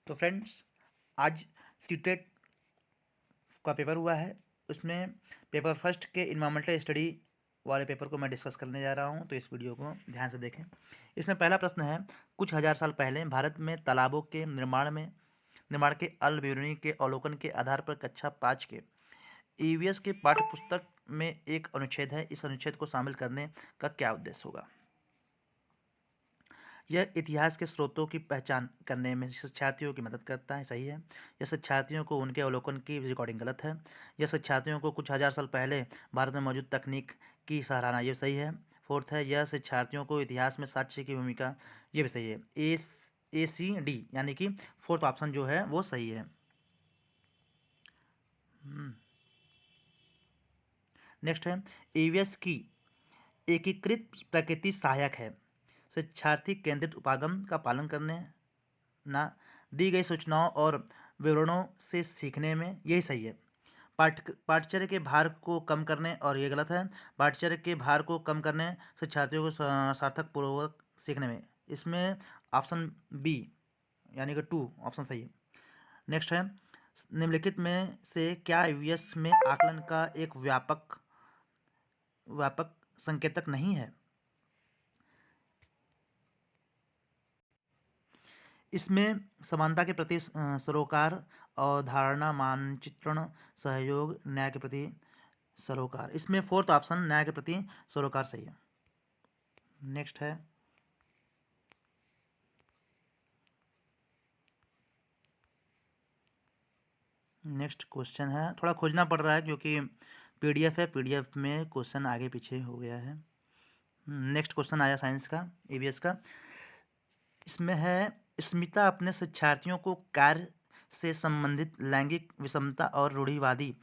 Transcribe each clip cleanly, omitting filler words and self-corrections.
तो फ्रेंड्स, आज सीटेट का पेपर हुआ है। उसमें पेपर फर्स्ट के इन्वायरमेंटल स्टडी वाले पेपर को मैं डिस्कस करने जा रहा हूं, तो इस वीडियो को ध्यान से देखें। इसमें पहला प्रश्न है, कुछ हजार साल पहले भारत में तालाबों के निर्माण के अल्बेरुनी के अवलोकन के आधार पर कक्षा 5 के ईवीएस के पाठ्य पुस्तक में एक अनुच्छेद है। इस अनुच्छेद को शामिल करने का क्या उद्देश्य होगा? यह इतिहास के स्रोतों की पहचान करने में शिक्षार्थियों की मदद करता है, सही है। यह शिक्षार्थियों को उनके अवलोकन की रिकॉर्डिंग, गलत है। यह शिक्षार्थियों को कुछ हजार साल पहले भारत में मौजूद तकनीक की सराहना, ये सही है। फोर्थ है, यह शिक्षार्थियों को इतिहास में साक्ष्य की भूमिका, ये भी सही है। A C D यानी कि फोर्थ ऑप्शन जो है वो सही है। नेक्स्ट है, ईवीएस की एकीकृत प्रकृति सहायक है। शिक्षार्थी केंद्रित उपागम का पालन करने, ना दी गई सूचनाओं और विवरणों से सीखने में, यही सही है। पाठ्यचर्या के भार को कम करने, और ये गलत है। पाठ्यचर्या के भार को कम करने, शिक्षार्थियों को सार्थक पूर्वक सीखने में, इसमें ऑप्शन बी यानी कि 2 ऑप्शन सही है। नेक्स्ट है, निम्नलिखित में से क्या ईवीएस में आकलन का एक व्यापक संकेतक नहीं है? इसमें समानता के प्रति सरोकार, अवधारणा, मानचित्रण, सहयोग, न्याय के प्रति सरोकार, इसमें फोर्थ ऑप्शन न्याय के प्रति सरोकार सही है। नेक्स्ट है, नेक्स्ट क्वेश्चन है, थोड़ा खोजना पड़ रहा है क्योंकि पीडीएफ है, पीडीएफ में क्वेश्चन आगे पीछे हो गया है। नेक्स्ट क्वेश्चन आया साइंस का, ईवीएस का। इसमें है, स्मिता अपने शिक्षार्थियों को कार्य से संबंधित लैंगिक विषमता और रूढ़िवादी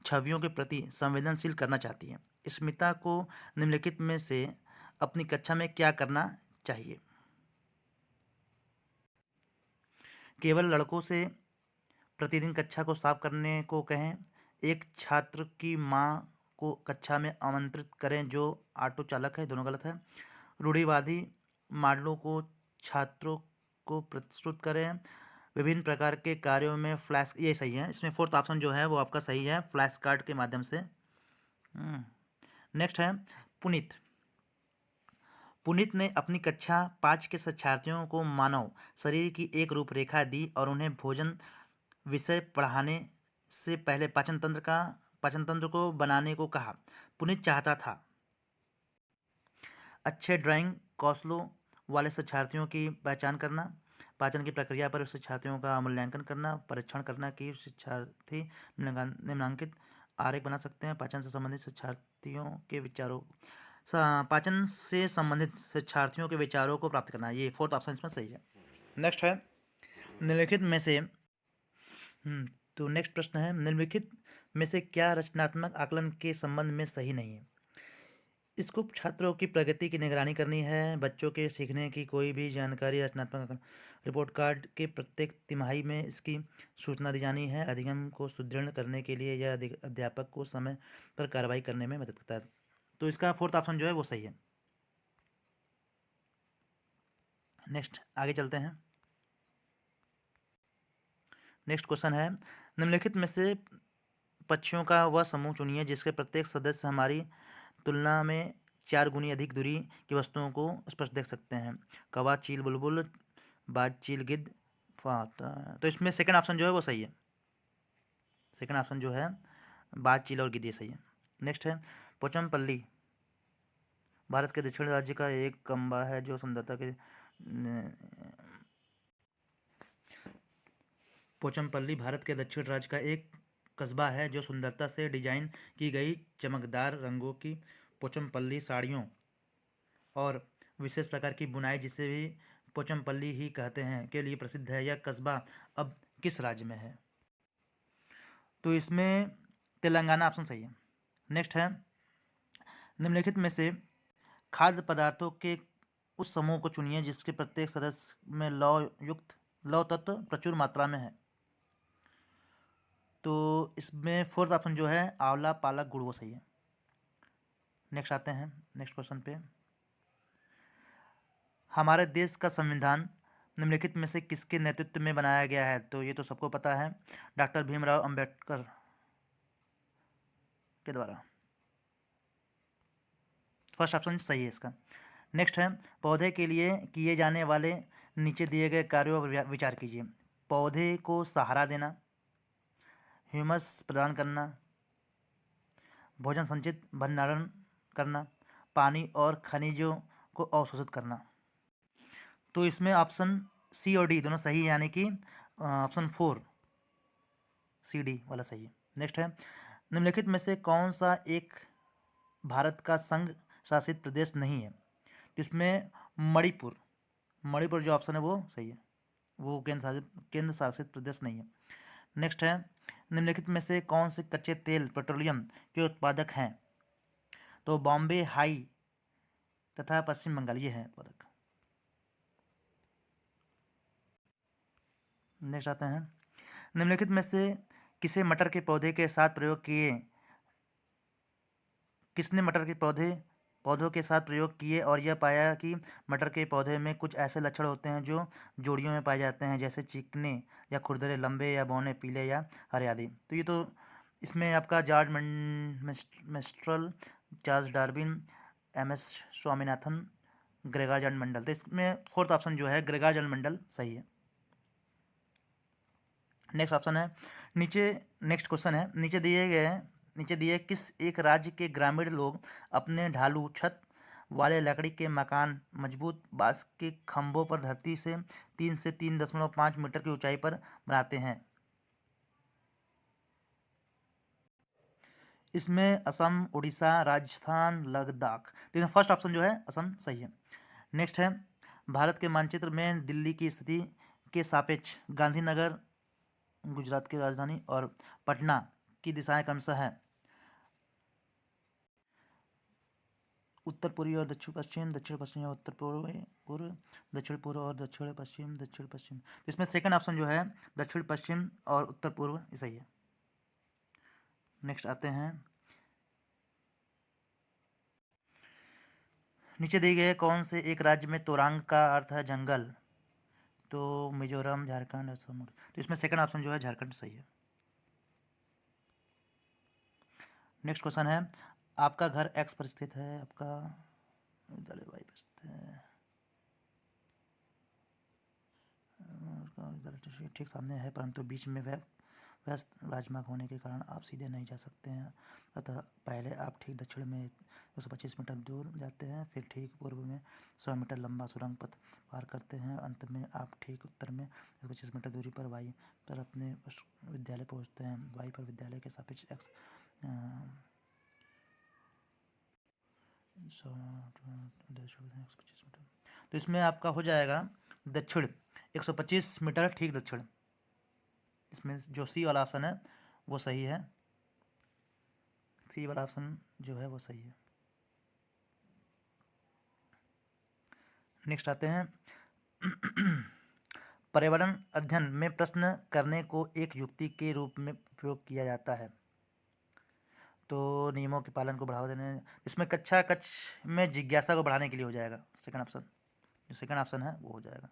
छवियों के प्रति संवेदनशील करना चाहती है। स्मिता को निम्नलिखित में से अपनी कक्षा में क्या करना चाहिए? केवल लड़कों से प्रतिदिन कक्षा को साफ करने को कहें। एक छात्र की मां को कक्षा में आमंत्रित करें जो ऑटो चालक है, दोनों गलत है। रूढ़िवादी मॉडलों को छात्रों को प्रस्तुत करें। विभिन्न प्रकार के कार्यों में फ्लैश, ये सही है। इसमें फोर्थ ऑप्शन जो है वो आपका सही है, फ्लैश कार्ड के माध्यम से। नेक्स्ट है, पुनीत पुनीत ने अपनी कक्षा 5 के शिक्षार्थियों को मानव शरीर की एक रूपरेखा दी और उन्हें भोजन विषय पढ़ाने से पहले पाचन तंत्र को बनाने को कहा। पुनीत चाहता था अच्छे ड्राइंग कौशलों वाले शिक्षार्थियों की पहचान करना, पाचन की प्रक्रिया पर शिक्षार्थियों का मूल्यांकन करना, परीक्षण करना कि शिक्षार्थी निम्नांकित आरेख बना सकते हैं। पाचन से संबंधित शिक्षार्थियों के विचारों को प्राप्त करना, ये फोर्थ ऑप्शन इसमें सही है। नेक्स्ट है, निम्नलिखित में से तो नेक्स्ट प्रश्न है, निम्नलिखित में से क्या रचनात्मक आकलन के संबंध में सही नहीं है? इसको छात्रों की प्रगति की निगरानी करनी है, बच्चों के सीखने की कोई भी जानकारी, रचनात्मक रिपोर्ट कार्ड के प्रत्येक तिमाही में इसकी सूचना दी जानी है। अधिगम को सुदृढ़ करने के लिए यह अध्यापक को समय पर कार्रवाई करने में मदद करता है। तो इसका फोर्थ ऑप्शन जो है वो सही है। नेक्स्ट आगे चलते हैं। नेक्स्ट क्वेश्चन है, निम्नलिखित में से पक्षियों का वह समूह चुनिए जिसके प्रत्येक सदस्य हमारी तुलना में 4 गुनी अधिक दूरी की वस्तुओं को स्पष्ट देख सकते हैं। कौवा, चील, बुलबुल, बाज, चील, गिद्ध, तो इसमें सेकंड ऑप्शन जो है वो सही है। सेकंड ऑप्शन जो है बाज, चील और गिद्ध, ये सही है। नेक्स्ट है, पोचमपल्ली भारत के दक्षिण राज्य का एक कस्बा है जो सुंदरता के पोचमपल्ली भारत के दक्षिण राज्य का एक कस्बा है जो सुंदरता से डिजाइन की गई चमकदार रंगों की पोचमपल्ली साड़ियों और विशेष प्रकार की बुनाई, जिसे भी पोचमपल्ली ही कहते हैं, के लिए प्रसिद्ध है। यह कस्बा अब किस राज्य में है? तो इसमें तेलंगाना ऑप्शन सही है। नेक्स्ट है, निम्नलिखित में से खाद्य पदार्थों के उस समूह को चुनिए जिसके प्रत्येक सदस्य में लौह तत्व प्रचुर मात्रा में है। तो इसमें फोर्थ ऑप्शन जो है आंवला, पालक, गुड़, वो सही है। नेक्स्ट आते हैं नेक्स्ट क्वेश्चन पे। हमारे देश का संविधान निम्नलिखित में से किसके नेतृत्व में बनाया गया है? तो ये तो सबको पता है, डॉक्टर भीमराव अंबेडकर के द्वारा। फर्स्ट ऑप्शन सही है इसका। नेक्स्ट है, पौधे के लिए किए जाने वाले नीचे दिए गए कार्यों पर विचार कीजिए। पौधे को सहारा देना, ह्यूमस प्रदान करना, भोजन संचित भंडारण करना, पानी और खनिजों को अवशोषित करना। तो इसमें ऑप्शन सी और डी दोनों सही है, यानी कि ऑप्शन 4 सी डी वाला सही है। नेक्स्ट है, निम्नलिखित में से कौन सा एक भारत का संघ शासित प्रदेश नहीं है? इसमें मणिपुर, मणिपुर जो ऑप्शन है वो सही है, वो केंद्र शासित प्रदेश नहीं है। नेक्स्ट है, निम्नलिखित में से कौन से कच्चे तेल पेट्रोलियम के उत्पादक हैं? तो बॉम्बे हाई तथा पश्चिम बंगाल ये है उत्पादक। नेक्स्ट आते हैं, निम्नलिखित में से किसने मटर के पौधों के साथ प्रयोग किए और यह पाया कि मटर के पौधे में कुछ ऐसे लक्षण होते हैं जो जोड़ियों में पाए जाते हैं, जैसे चिकने या खुरदरे, लंबे या बौने, पीले या हरे आदि। तो ये तो इसमें आपका George Mestral, Charles Darwin, MS. Swaminathan, Gregor John Mendel. तो इसमें फोर्थ ऑप्शन जो है ग्रेगर जॉन मेंडल सही है। नेक्स्ट ऑप्शन है, नेक्स्ट क्वेश्चन है, नीचे दिए किस एक राज्य के ग्रामीण लोग अपने ढालू छत वाले लकड़ी के मकान मजबूत बांस के खंभों पर धरती से 3 से 3.5 मीटर की ऊंचाई पर बनाते हैं? इसमें असम, उड़ीसा, राजस्थान, लद्दाख। तो फर्स्ट ऑप्शन जो है असम सही है। नेक्स्ट है, भारत के मानचित्र में दिल्ली की स्थिति के सापेक्ष गांधीनगर, गुजरात की राजधानी, और पटना की दिशाएं क्रमशः है? उत्तर पूर्वी और दक्षिण पश्चिम, दक्षिण पश्चिम और उत्तर पूर्व, दक्षिण पूर्व और दक्षिण पश्चिम, दक्षिण पश्चिम। तो इसमें सेकंड ऑप्शन जो है दक्षिण पश्चिम और उत्तर पूर्व ये सही है। नेक्स्ट आते हैं, नीचे दिए गए कौन से एक राज्य में तोरांग का अर्थ है जंगल? तो मिजोरम, झारखंड, असम। तो इसमें सेकंड ऑप्शन जो है झारखंड सही है। नेक्स्ट क्वेश्चन है, आपका घर एक्स पर स्थित है, आपका विद्यालय वाई पर स्थित है, विद्यालय ठीक सामने है, परंतु बीच में व्यस्त राजमार्ग होने के कारण आप सीधे नहीं जा सकते हैं। अतः पहले आप ठीक दक्षिण में 225 मीटर दूर जाते हैं, फिर ठीक पूर्व में 100 मीटर लंबा सुरंग पथ पार करते हैं, अंत में आप ठीक उत्तर में 125 मीटर दूरी पर वाई पर अपने विद्यालय पहुंचते हैं। वाई पर विद्यालय के सापेक्ष एक्स 125 मीटर। तो इसमें आपका हो जाएगा दक्षिण 125 मीटर ठीक दक्षिण। इसमें जो सी वाला ऑप्शन है वो सही है, सी वाला ऑप्शन जो है वो सही है। नेक्स्ट आते हैं, पर्यावरण अध्ययन में प्रश्न करने को एक युक्ति के रूप में उपयोग किया जाता है। तो नियमों के पालन को बढ़ावा देने, इसमें कक्ष में जिज्ञासा को बढ़ाने के लिए हो जाएगा सेकंड ऑप्शन, जो सेकंड ऑप्शन है वो हो जाएगा।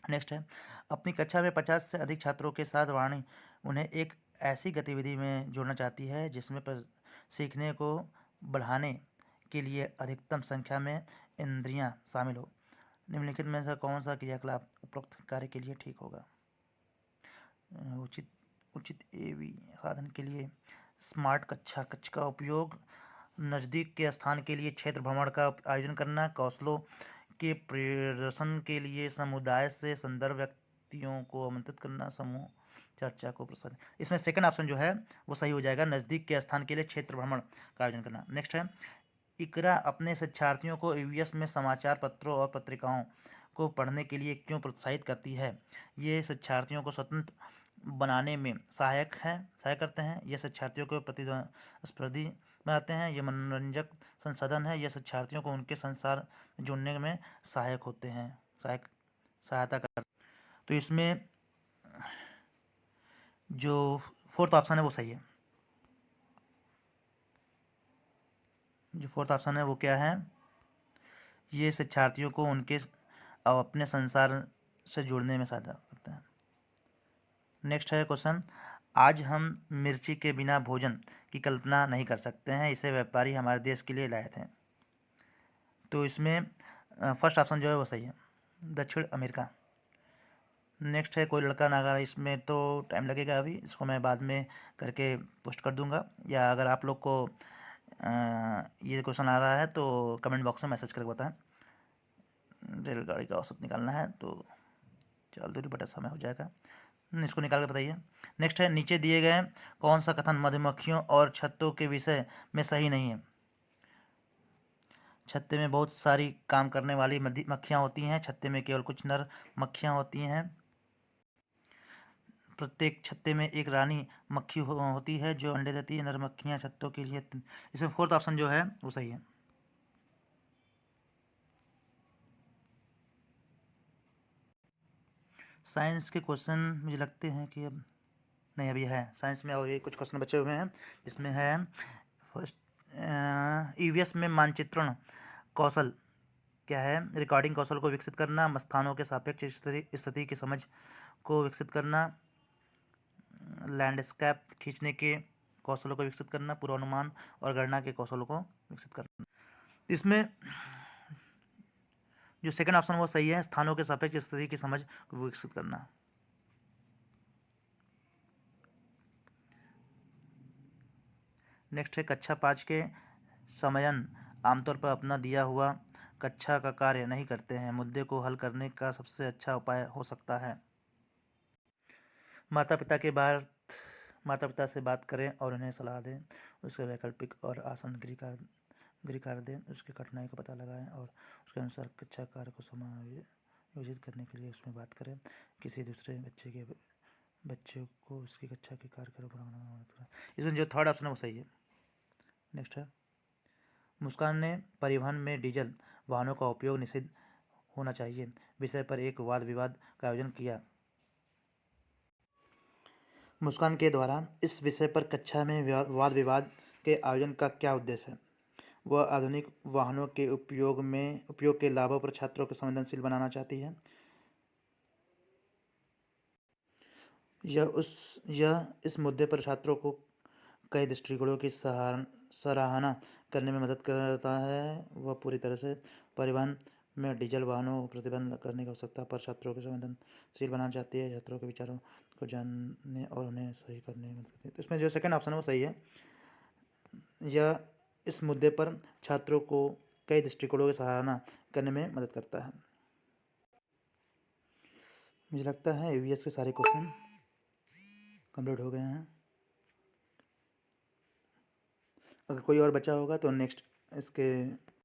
नेक्स्ट है, अपनी कक्षा में 50 से अधिक छात्रों के साथ वाणी उन्हें एक ऐसी गतिविधि में जोड़ना चाहती है जिसमें सीखने को बढ़ाने के लिए अधिकतम संख्या में इंद्रियां शामिल हो। निम्नलिखित में से कौन सा क्रियाकलाप उपरोक्त कार्य के लिए ठीक होगा? उचित एवी साधन के लिए स्मार्ट कक्ष का उपयोग, नज़दीक के स्थान के लिए क्षेत्र भ्रमण का आयोजन करना, कौशलों के प्रदर्शन के लिए समुदाय से संदर्भ व्यक्तियों को आमंत्रित करना, समूह चर्चा को प्रोत्साहित। इसमें सेकंड ऑप्शन जो है वो सही हो जाएगा, नज़दीक के स्थान के लिए क्षेत्र भ्रमण का आयोजन करना। नेक्स्ट है, इकरा अपने शिक्षार्थियों को ईवीएस में समाचार पत्रों और पत्रिकाओं को पढ़ने के लिए क्यों प्रोत्साहित करती है? ये शिक्षार्थियों को स्वतंत्र बनाने में सहायक करते हैं, यह शिक्षार्थियों को प्रतिस्पर्धी बनाते हैं, ये मनोरंजक संसाधन है, यह शिक्षार्थियों को उनके संसार जोड़ने में सहायक होते हैं, सहायता करते। तो इसमें जो फोर्थ ऑप्शन है वो सही है। जो फोर्थ ऑप्शन है वो क्या है? ये शिक्षार्थियों को उनके और अपने संसार से जुड़ने में सहायता करता है। नेक्स्ट है क्वेश्चन, आज हम मिर्ची के बिना भोजन की कल्पना नहीं कर सकते हैं, इसे व्यापारी हमारे देश के लिए लाए थे। तो इसमें फर्स्ट ऑप्शन जो है वो सही है, दक्षिण अमेरिका। नेक्स्ट है कोई लड़का नागा, इसमें तो टाइम लगेगा, अभी इसको मैं बाद में करके पोस्ट कर दूंगा, या अगर आप लोग को ये क्वेश्चन आ रहा है तो कमेंट बॉक्स में मैसेज करके बताएं। रेलगाड़ी का औसत निकालना है तो चाल दूरी बटा समय हो जाएगा, इसको निकाल कर बताइए। नेक्स्ट है नीचे दिए गए कौन सा कथन मधुमक्खियों और छत्तों के विषय में सही नहीं है। छत्ते में बहुत सारी काम करने वाली मक्खियाँ होती हैं, छत्ते में केवल कुछ नर मक्खियाँ होती हैं। प्रत्येक छत्ते में एक रानी मक्खी होती है जो अंडे देती है। नर मक्खियाँ छत्तों के लिए, इसमें फोर्थ ऑप्शन जो है वो सही है। साइंस के क्वेश्चन मुझे लगते हैं कि अब नहीं, अभी है साइंस में और ये कुछ क्वेश्चन बचे हुए हैं। इसमें है फर्स्ट, ईवीएस में मानचित्रण कौशल क्या है। रिकॉर्डिंग कौशल को विकसित करना, स्थानों के सापेक्ष स्थिति की समझ को विकसित करना, लैंडस्केप खींचने के कौशलों को विकसित करना, पूर्वानुमान और गणना के कौशलों को विकसित करना। इसमें जो सेकंड ऑप्शन वो सही है, स्थानों के सापेक्ष स्थिति की समझ को विकसित करना। नेक्स्ट है कक्षा 5 के समयन आमतौर पर अपना दिया हुआ कक्षा का कार्य नहीं करते हैं, मुद्दे को हल करने का सबसे अच्छा उपाय हो सकता है। माता पिता से बात करें और उन्हें सलाह दें, उसके वैकल्पिक और आसान गृह कार्य दें, उसकी कठिनाई का पता लगाएं और उसके अनुसार कक्षा कार्य को समायोजित करने के लिए उसमें बात करें। किसी दूसरे बच्चे को उसकी कक्षा के कार्य करें। इसमें जो थर्ड ऑप्शन है वो सही है। नेक्स्ट है मुस्कान ने परिवहन में डीजल वाहनों का उपयोग निषिद्ध होना चाहिए विषय पर एक वाद विवाद का आयोजन किया। मुस्कान के द्वारा इस विषय पर कक्षा में वाद विवाद के आयोजन का क्या उद्देश्य है। वह आधुनिक वाहनों के उपयोग के लाभों पर छात्रों को संवेदनशील बनाना चाहती है। यह इस मुद्दे पर छात्रों को कई दृष्टिकोणों की सराहना करने में मदद करता है। वह पूरी तरह से परिवहन में डीजल वाहनों को प्रतिबंध करने की आवश्यकता पर छात्रों को संवेदनशील बनाना चाहती है, छात्रों के विचारों को जानने और उन्हें सही करने में मदद करती है। तो इसमें जो सेकंड ऑप्शन है वो सही है। यह इस मुद्दे पर छात्रों को कई दृष्टिकोणों की सराहना करने में मदद करता है। मुझे लगता है ईवीएस के सारे क्वेश्चन कंप्लीट हो गए हैं। अगर कोई और बचा होगा तो नेक्स्ट इसके